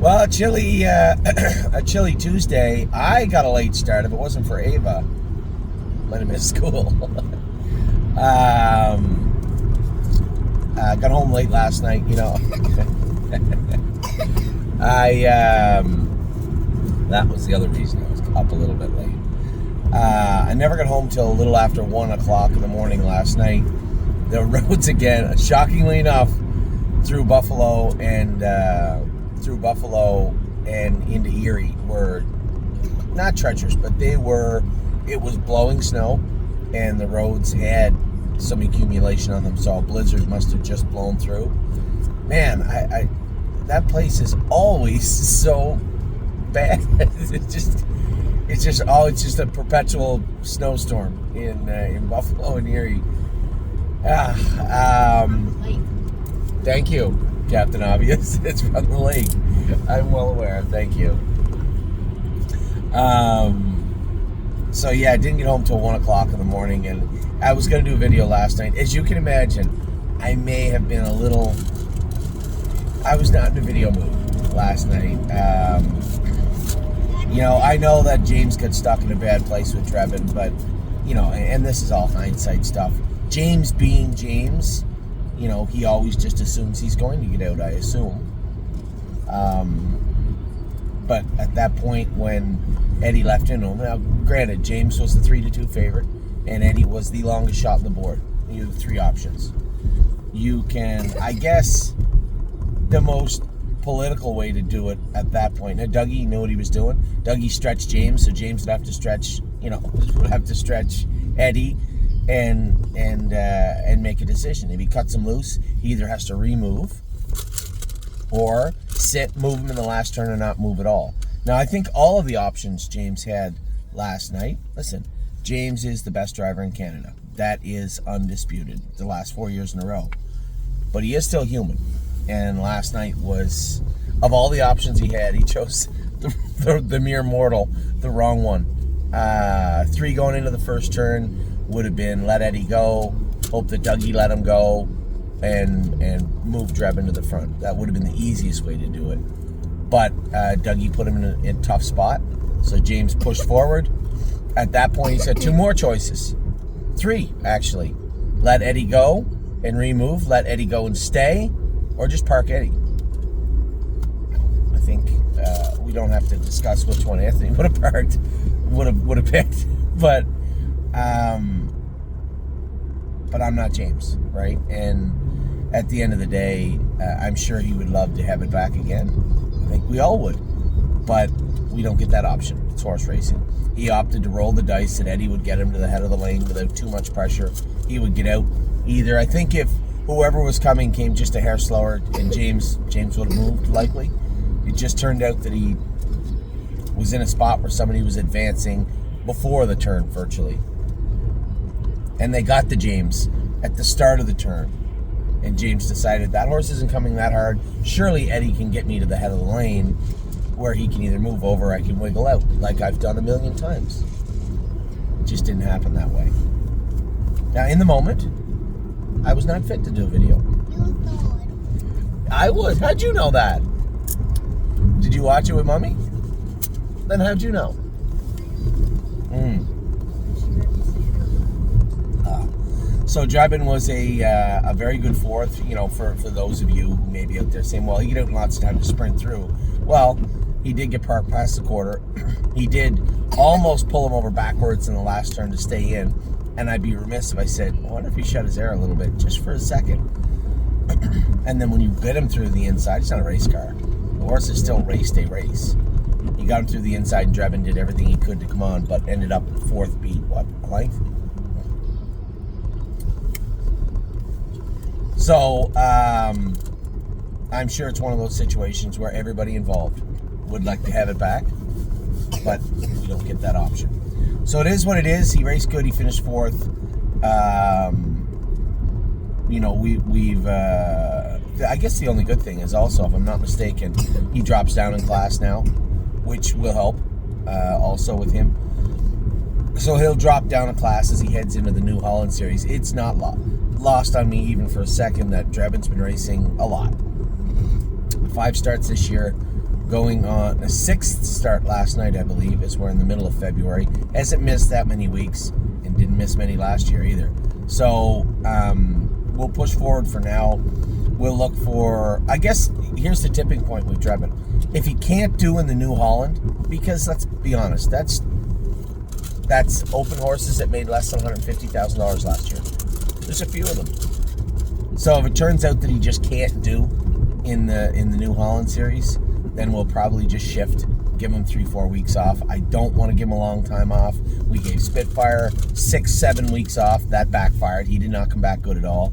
Well, a chilly Tuesday. I got a late start. If it wasn't for Ava, might have missed school. Got home late last night. That was the other reason I was up a little bit late. I never got home till a little after 1 o'clock in the morning last night. The roads again, shockingly enough, through Buffalo and into Erie were not treacherous, but it was blowing snow, and the roads had some accumulation on them, so a blizzard must have just blown through. Man, that place is always so bad. It's just a perpetual snowstorm in Buffalo and Erie. Thank you, Captain Obvious. It's from the lake. I'm well aware. Thank you. So yeah, I didn't get home till 1 o'clock in the morning, and I was going to do a video last night. As you can imagine, I may have been I was not in a video mood last night. I know that James got stuck in a bad place with Trevin, but, and this is all hindsight stuff. James being James, he always just assumes he's going to get out, I assume. But at that point when Eddie left in him, now granted, James was the 3-2 favorite, and Eddie was the longest shot on the board. You have three options. You can, I guess, the most political way to do it at that point. Now, Dougie knew what he was doing. Dougie stretched James, so James would have to stretch, Eddie and make a decision. If he cuts him loose, he either has to remove or sit, move him in the last turn, or not move at all. Now, I think all of the options James had last night, listen, James is the best driver in Canada. That is undisputed the last 4 years in a row. But he is still human. And last night was, of all the options he had, he chose the mere mortal, the wrong one. 3 going into the first turn would have been let Eddie go, hope that Dougie let him go, and move Drebin to the front. That would have been the easiest way to do it. But Dougie put him in a tough spot, so James pushed forward. At that point, he said 2 more choices. 3, actually. Let Eddie go and remove, let Eddie go and stay, or just park Eddie. I think we don't have to discuss which one Anthony would have parked, would have picked, but I'm not James, right? And at the end of the day, I'm sure he would love to have it back again. I think we all would, but we don't get that option. It's horse racing. He opted to roll the dice that Eddie would get him to the head of the lane without too much pressure. He would get out either. I think if whoever was coming came just a hair slower, and James would have moved, likely. It just turned out that he was in a spot where somebody was advancing before the turn, virtually. And they got to James at the start of the turn. And James decided, that horse isn't coming that hard. Surely Eddie can get me to the head of the lane where he can either move over or I can wiggle out, like I've done a million times. It just didn't happen that way. Now, in the moment, I was not fit to do a video. I was. How'd you know that? Did you watch it with Mommy? Then how'd you know? So Drebin was a very good fourth, for those of you who may be out there saying, well, he had lots of time to sprint through. Well, he did get parked past the quarter. He did almost pull him over backwards in the last turn to stay in. And I'd be remiss if I said, I wonder if he shut his air a little bit, just for a second. And then when you bit him through the inside, it's not a race car. The horse is still raced a race. He got him through the inside, and Drebin did everything he could to come on, but ended up 4th beat, a length? So, I'm sure it's one of those situations where everybody involved would like to have it back, but we don't get that option. So it is what it is. He raced good. He finished 4th. I guess the only good thing is also, if I'm not mistaken, he drops down in class now, which will help also with him. So he'll drop down a class as he heads into the New Holland Series. It's not lost on me even for a second that Drebin's been racing a lot. 5 starts this year, going on a 6th start last night, I believe, as we're in the middle of February. Hasn't missed that many weeks and didn't miss many last year either. So we'll push forward for now. We'll look for, I guess, here's the tipping point with Drebin. If he can't do in the New Holland, because let's be honest, that's open horses that made less than $150,000 last year. There's a few of them. So if it turns out that he just can't do in the New Holland series, then we'll probably just shift, give him 3-4 weeks off. I don't want to give him a long time off. We gave Spitfire 6-7 weeks off. That backfired. He did not come back good at all.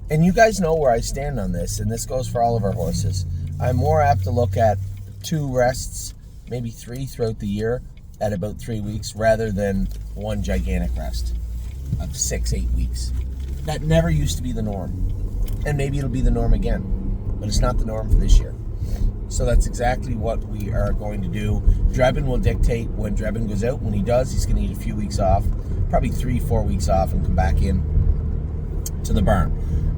And you guys know where I stand on this, and this goes for all of our horses. I'm more apt to look at 2 rests, maybe 3 throughout the year at about 3 weeks, rather than one gigantic rest of 6-8 weeks. That never used to be the norm. And maybe it'll be the norm again, but it's not the norm for this year. So that's exactly what we are going to do. Drebin will dictate when Drebin goes out. When he does, he's going to need a few weeks off, probably 3-4 weeks off, and come back in to the barn.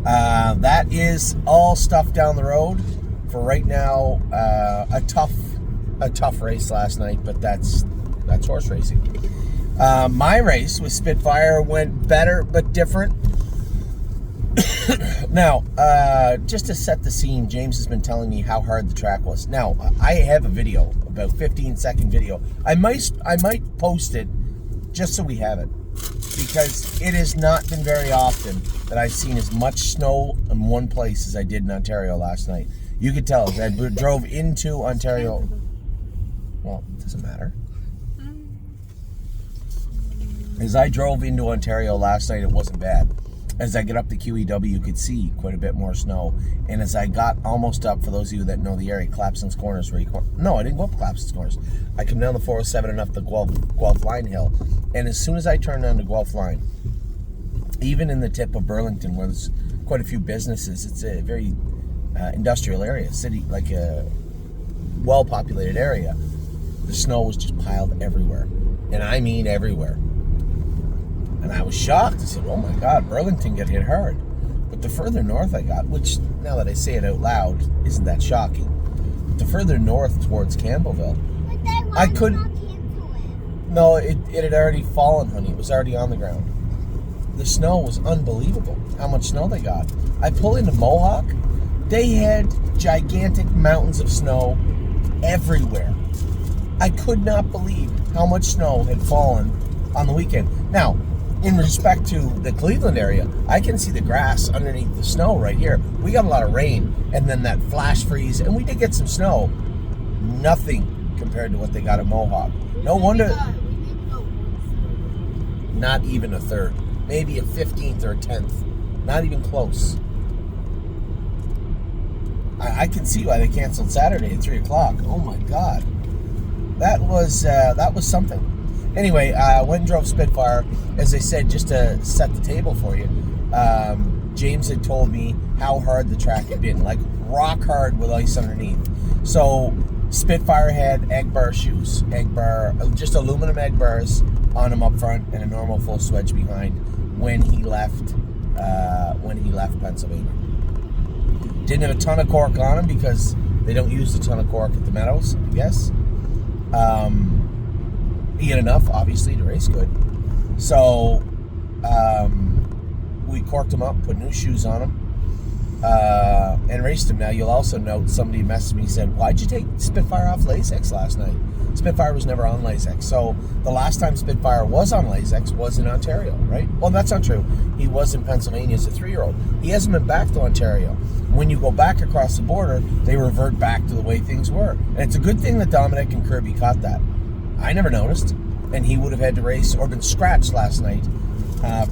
That is all stuff down the road. For right now, a tough race last night, but that's horse racing. My race with Spitfire went better but different. Now, just to set the scene, James has been telling me how hard the track was. Now, I have a video, about 15-second video. I might post it just so we have it, because it has not been very often that I've seen as much snow in one place as I did in Ontario last night. You could tell as I drove into Ontario. Well, it doesn't matter. As I drove into Ontario last night, it wasn't bad. As I get up the QEW, you could see quite a bit more snow. And as I got almost up, for those of you that know the area, Clapson's Corners, no, I didn't go up Clapson's Corners. I come down the 407 and up the Guelph Line Hill. And as soon as I turned down the Guelph Line, even in the tip of Burlington, where there's quite a few businesses, it's a very industrial area, city, like a well-populated area. The snow was just piled everywhere. And I mean everywhere. And I was shocked. I said, oh my God, Burlington got hit hard. But the further north I got, which now that I say it out loud, isn't that shocking. But the further north towards Campbellville, I couldn't. No, it had already fallen, honey. It was already on the ground. The snow was unbelievable, how much snow they got. I pull into Mohawk. They had gigantic mountains of snow everywhere. I could not believe how much snow had fallen on the weekend. Now, in respect to the Cleveland area, I can see the grass underneath the snow right here. We got a lot of rain and then that flash freeze, and we did get some snow. Nothing compared to what they got at Mohawk. No wonder. Not even a third. Maybe a 15th or a 10th. Not even close. I can see why they canceled Saturday at 3 o'clock. Oh my God. That was something. Anyway, I went and drove Spitfire. As I said, just to set the table for you, James had told me how hard the track had been, like rock hard with ice underneath. So Spitfire had egg bar shoes, just aluminum egg bars on them up front, and a normal full swedge behind when he left Pennsylvania. Didn't have a ton of cork on him because they don't use a ton of cork at the Meadows, I guess. He had enough, obviously, to race good. So we corked him up, put new shoes on him, and raced him. Now, you'll also note somebody messaged me and said, why'd you take Spitfire off Lasix last night? Spitfire was never on Lasix. So the last time Spitfire was on Lasix was in Ontario, right? Well, that's not true. He was in Pennsylvania as a 3-year-old. He hasn't been back to Ontario. When you go back across the border, they revert back to the way things were. And it's a good thing that Dominic and Kirby caught that. I never noticed. And he would have had to race or been scratched last night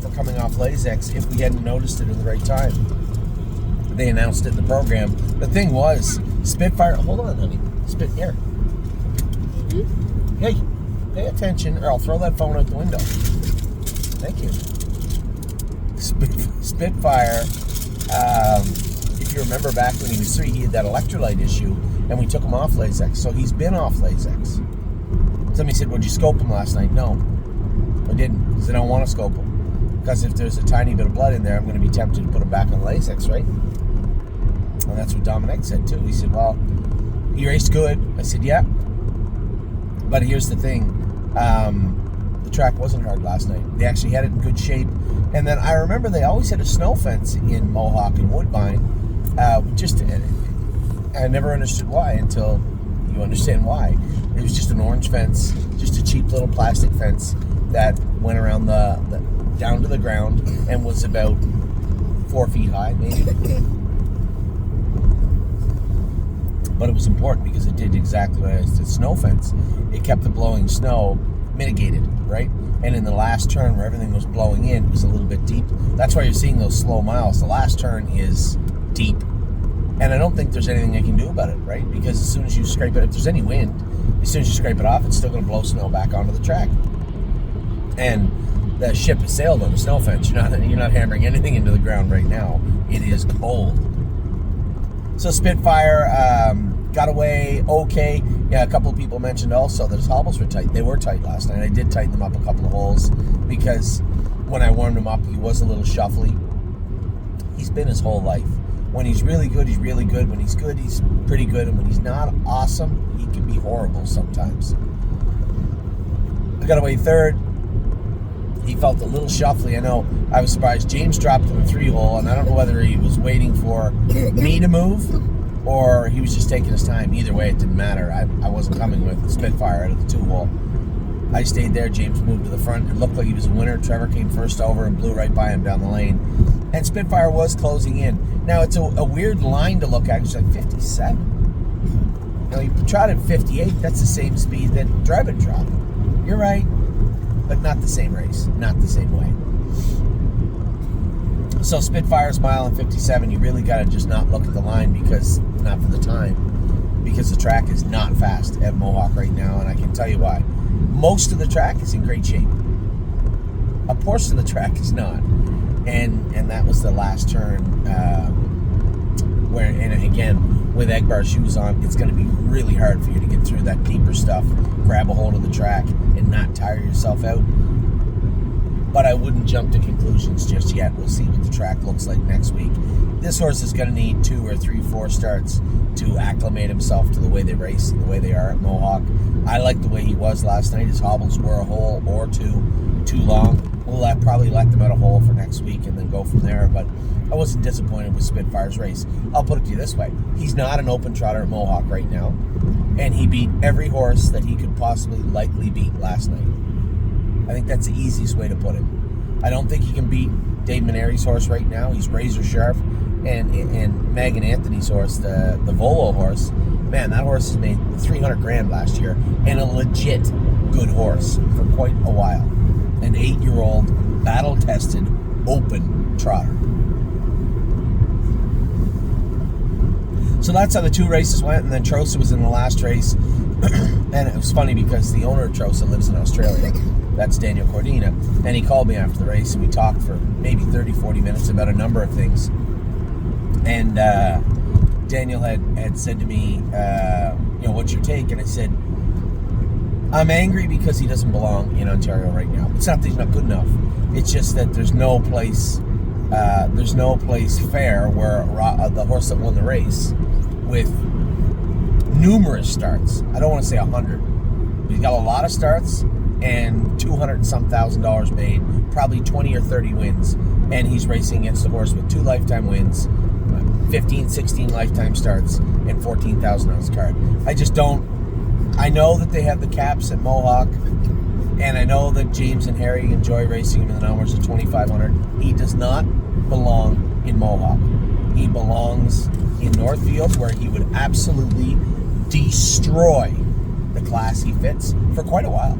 for coming off Lasix if we hadn't noticed it at the right time. They announced it in the program. The thing was, Spitfire... Hold on, honey. Here. Hey, pay attention, or I'll throw that phone out the window. Thank you. Spitfire, if you remember back when he was 3, he had that electrolyte issue, and we took him off Lasix. So he's been off Lasix. Somebody said, would you scope him last night? No, I didn't, because I don't want to scope him. Because if there's a tiny bit of blood in there, I'm going to be tempted to put him back on Lasix, right? And that's what Dominic said too. He said, well, he raced good. I said, yeah. But here's the thing. The track wasn't hard last night. They actually had it in good shape. And then I remember they always had a snow fence in Mohawk and Woodbine. I never understood why until you understand why. It was just an orange fence, just a cheap little plastic fence that went around the down to the ground and was about 4 feet high, maybe. But it was important because it did exactly what it is. The snow fence, it kept the blowing snow mitigated, right? And in the last turn where everything was blowing in, it was a little bit deep. That's why you're seeing those slow miles. The last turn is deep. And I don't think there's anything I can do about it, right? Because as soon as you scrape it, if there's any wind, as soon as you scrape it off, it's still going to blow snow back onto the track. And the ship has sailed on the snow fence. You're not hammering anything into the ground right now. It is cold. So Spitfire got away okay. Yeah, a couple of people mentioned also that his hobbles were tight. They were tight last night. I did tighten them up a couple of holes because when I warmed him up, he was a little shuffly. He's been his whole life. When he's really good, he's really good. When he's good, he's pretty good. And when he's not awesome, he can be horrible sometimes. I got away third. He felt a little shuffly. I know I was surprised. James dropped in the 3-hole, and I don't know whether he was waiting for me to move or he was just taking his time. Either way, it didn't matter. I wasn't coming with the Spitfire out of the 2-hole. I stayed there. James moved to the front. It looked like he was a winner. Trevor came first over and blew right by him down the lane. And Spitfire was closing in. Now, it's a weird line to look at. It's like 57. You know, he trotted 58. That's the same speed that Drebin trotted. You're right. But not the same race. Not the same way. So Spitfire's mile and 57, you really got to just not look at the line because, not for the time, because the track is not fast at Mohawk right now, and I can tell you why. Most of the track is in great shape. A portion of the track is not. And that was the last turn where, and again, with Egbar shoes on, it's going to be really hard for you to get through that deeper stuff, grab a hold of the track, and not tire yourself out. But I wouldn't jump to conclusions just yet. We'll see what the track looks like next week. This horse is going to need 2 or 3, 4 starts to acclimate himself to the way they race and the way they are at Mohawk. I like the way he was last night. His hobbles were a hole or two too long. We'll probably let them at a hole for next week and then go from there. But I wasn't disappointed with Spitfire's race. I'll put it to you this way. He's not an open trotter at Mohawk right now. And he beat every horse that he could possibly likely beat last night. I think that's the easiest way to put it. I don't think he can beat Dave Maneri's horse right now. He's razor sharp. And Megan Anthony's horse, the Volo horse, man, that horse has made $300,000 last year. And a legit good horse for quite a while. An 8-year-old, battle-tested, open trotter. So that's how the 2 races went, and then Trosa was in the last race. And it was funny because the owner of Trosa lives in Australia. That's Daniel Cordina. And he called me after the race, and we talked for maybe 30, 40 minutes about a number of things. And Daniel had said to me, what's your take? And I said, I'm angry because he doesn't belong in Ontario right now. It's not that he's not good enough. It's just that there's no place fair where the horse that won the race with numerous starts. I don't want to say 100. But he's got a lot of starts and $200,000 made, probably 20 or 30 wins. And he's racing against a horse with 2 lifetime wins, 15, 16 lifetime starts, and 14,000 on his card. I know that they have the caps at Mohawk, and I know that James and Harry enjoy racing him in the numbers of 2,500. He does not belong in Mohawk. He belongs in Northfield, where he would absolutely destroy the class he fits for quite a while.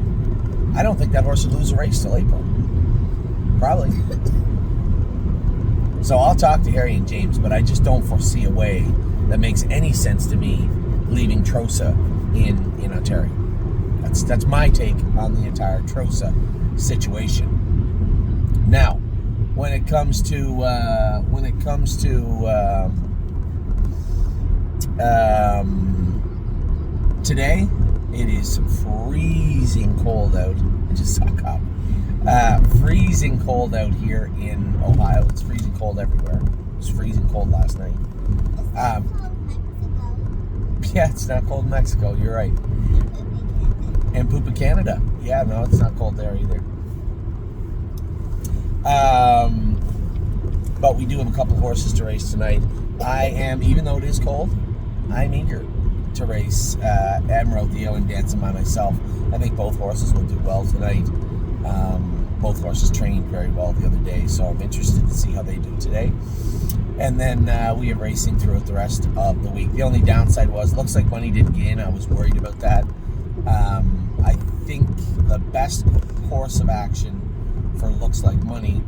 I don't think that horse would lose a race till April. Probably. So I'll talk to Harry and James, but I just don't foresee a way that makes any sense to me leaving Trosa in Ontario. That's my take on the entire Trosa situation. Now, when it comes to today, it is freezing cold out. I just suck up. Freezing cold out here in Ohio. It's freezing cold everywhere. It was freezing cold last night. Yeah, it's not cold in Mexico. You're right. And Poopa, Canada. Yeah, no, it's not cold there either. But we do have a couple horses to race tonight. I am, even though it is cold, I'm eager to race Amarillo and Dancing by myself. I think both horses will do well tonight. Both horses trained very well the other day, so I'm interested to see how they do today. And then we have racing throughout the rest of the week. The only downside was, looks like money didn't get in. I was worried about that. I think the best course of action for looks like money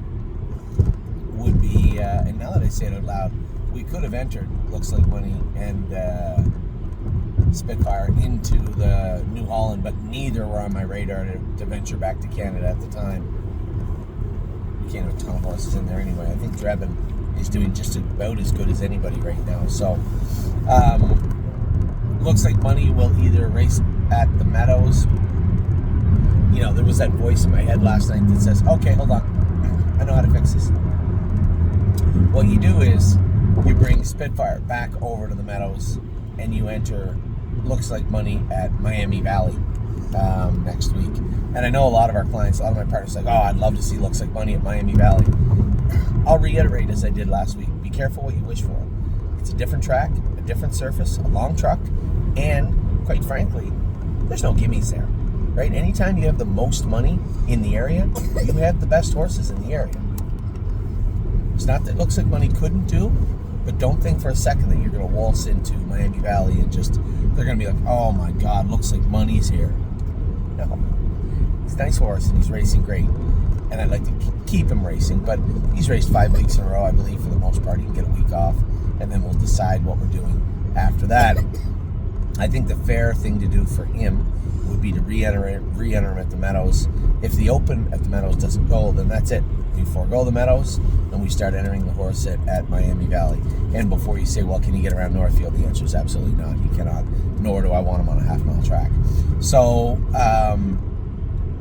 would be, and now that I say it out loud, we could have entered looks like money and Spitfire into the New Holland, but neither were on my radar to venture back to Canada at the time. We can't have a ton of horses in there anyway. I think Drebin is doing just about as good as anybody right now. So, looks like money will either race at the Meadows. You know, there was that voice in my head last night that says, okay, hold on, I know how to fix this. What you do is you bring Spitfire back over to the Meadows and you enter looks like money at Miami Valley next week. And I know a lot of our clients, a lot of my partners are like, oh, I'd love to see looks like money at Miami Valley. I'll reiterate as I did last week, be careful what you wish for. It's a different track, a different surface, a long truck, and quite frankly, there's no gimmies there, right? Anytime you have the most money in the area, you have the best horses in the area. It's not that looks like money couldn't do, but don't think for a second that you're going to waltz into Miami Valley and just, they're going to be like, oh my God, looks like money's here. No. He's a nice horse and he's racing great. And I'd like to keep him racing, but he's raced 5 weeks in a row, I believe, for the most part. He can get a week off, and then we'll decide what we're doing after that. I think the fair thing to do for him would be to re-enter him at the Meadows. If the Open at the Meadows doesn't go, then that's it. We forego the Meadows, and we start entering the horse at Miami Valley. And before you say, well, can you get around Northfield? The answer is absolutely not. You cannot, nor do I want him on a half-mile track. So,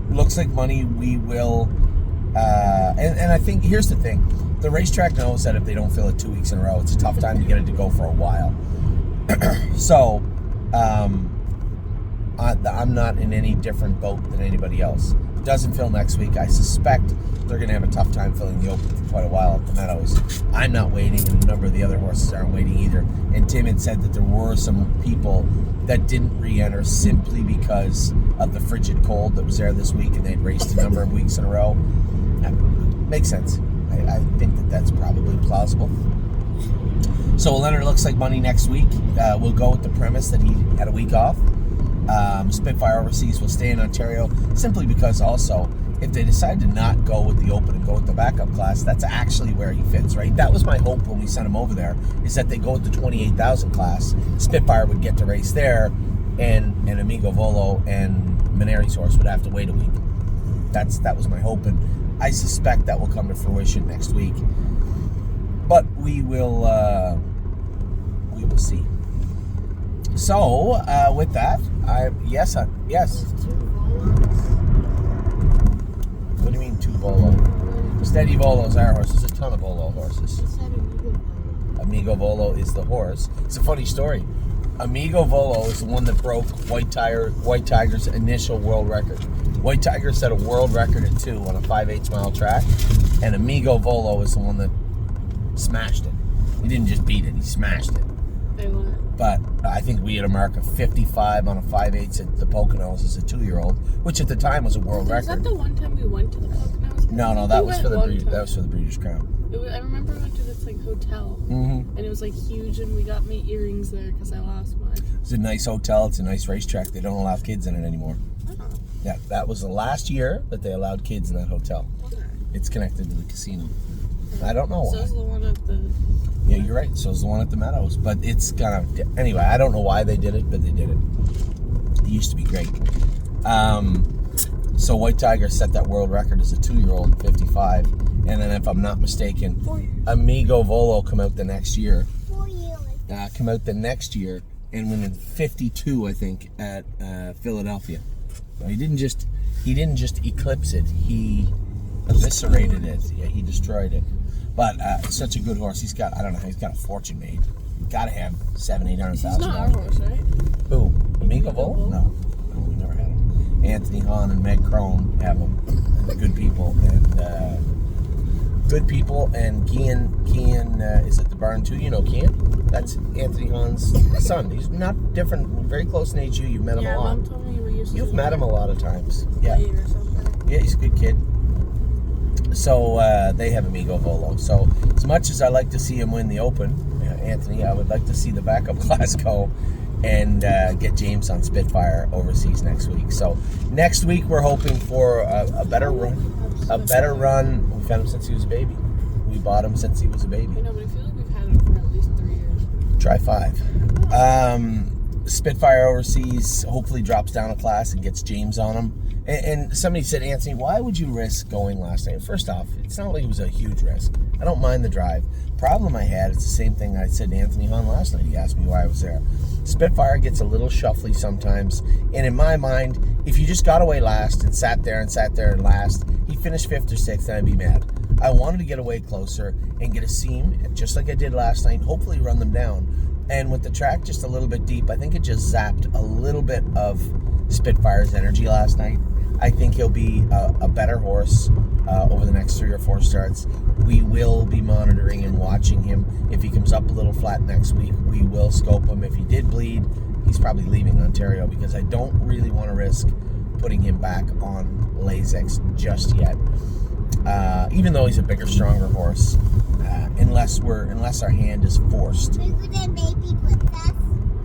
looks like money, we will... and I think, here's the thing. The racetrack knows that if they don't fill it 2 weeks in a row, it's a tough time to get it to go for a while. So, I'm not in any different boat than anybody else. It doesn't fill next week. I suspect they're going to have a tough time filling the Open for quite a while at the Meadows. I'm not waiting, and a number of the other horses aren't waiting either. And Tim had said that there were some people that didn't re-enter simply because of the frigid cold that was there this week, and they'd raced a number of weeks in a row. That makes sense. I think that that's probably plausible. So we'll enter looks like money next week. We'll go with the premise that he had a week off. Spitfire Overseas will stay in Ontario simply because also if they decide to not go with the Open and go with the backup class, that's actually where he fits, right? That was my hope when we sent him over there, is that they go with the 28,000 class. Spitfire would get to race there, and Amigo Volo and Maneri's horse would have to wait a week. That was my hope, and I suspect that will come to fruition next week. But we will see. So, with that, yes. What do you mean 2 Volo? Steady Volo's our horse. There's a ton of Volo horses. Amigo Volo is the horse. It's a funny story. Amigo Volo is the one that broke White Tiger's initial world record. White Tiger set a world record at 2 on a 5/8 mile track, and Amigo Volo is the one that smashed it. He didn't just beat it, he smashed it. But I think we had a mark of 55 on a 5/8 at the Poconos as a 2-year-old, which at the time was a world record. Was that the one time we went to the Poconos? No, that was for the Breeders' Crown. I remember we went to this hotel, and it was huge, and we got me earrings there because I lost mine. It's a nice hotel. It's a nice racetrack. They don't allow kids in it anymore. Oh. Yeah, that was the last year that they allowed kids in that hotel. Okay. It's connected to the casino. I don't know why. So is the one at the... Yeah, you're right. So is the one at the Meadows. But it's kind of... Anyway, I don't know why they did it, but they did it. It used to be great. So White Tiger set that world record as a 2-year-old at 55. And then if I'm not mistaken, Amigo Volo come out the next year. 4 years. Come out the next year and win in 52, I think, at Philadelphia. So he didn't just eclipse it. He eviscerated it. Yeah, he destroyed it. But such a good horse. He's got, I don't know, he's got a fortune made. Gotta have $700,000-800,000. He's not our horse, right? Who? Amigo Amigo Volo? No, we never had him. Anthony Hahn and Meg Crone have him. Good people. And Kian is at the barn too. You know Kian? That's Anthony Hahn's son. He's not different, very close in age to you. You've met him a lot. Mom told me we used You've to met him a lot of times. Yeah. or something. Yeah, he's a good kid. So they have Amigo Volo. So as much as I like to see him win the Open, Anthony, I would like to see the backup class go and get James on Spitfire overseas next week. So next week we're hoping for a better run. A better run. We've had him since he was a baby. We bought him since he was a baby. I know, but I feel like we've had him for at least 3 years. Try 5. Spitfire overseas hopefully drops down a class and gets James on him. And somebody said, Anthony, why would you risk going last night? First off, it's not like it was a huge risk. I don't mind the drive. Problem I had, it's the same thing I said to Anthony Hahn last night. He asked me why I was there. Spitfire gets a little shuffly sometimes. And in my mind, if you just got away last and sat there and last, he finished 5th or 6th, and I'd be mad. I wanted to get away closer and get a seam, just like I did last night, hopefully run them down. And with the track just a little bit deep, I think it just zapped a little bit of Spitfire's energy last night. I think he'll be a better horse over the next 3 or 4 starts. We will be monitoring and watching him. If he comes up a little flat next week, we will scope him. If he did bleed, he's probably leaving Ontario because I don't really want to risk putting him back on Lasix just yet. Even though he's a bigger, stronger horse, unless our hand is forced.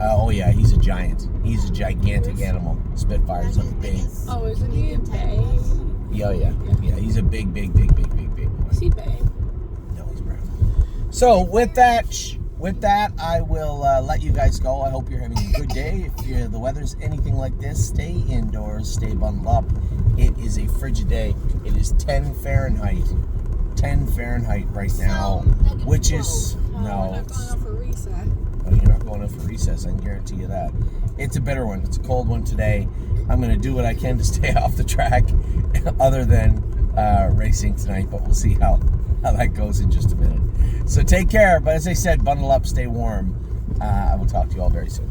Oh yeah, he's a giant. He's a gigantic animal. Spitfire's a big. Oh, isn't he a bay? Yeah. He's a big boy. Is he bay? No, he's brown. So with that, I will let you guys go. I hope you're having a good day. If the weather's anything like this, stay indoors, stay bundled up. It is a frigid day. It is 10 Fahrenheit. 10 Fahrenheit right now, which is no. We're not going out for recess. Oh, you're not going out for recess, I can guarantee you that. It's a bitter one. It's a cold one today. I'm going to do what I can to stay off the track other than racing tonight, but we'll see how that goes in just a minute. So take care, but as I said, bundle up, stay warm. I will talk to you all very soon.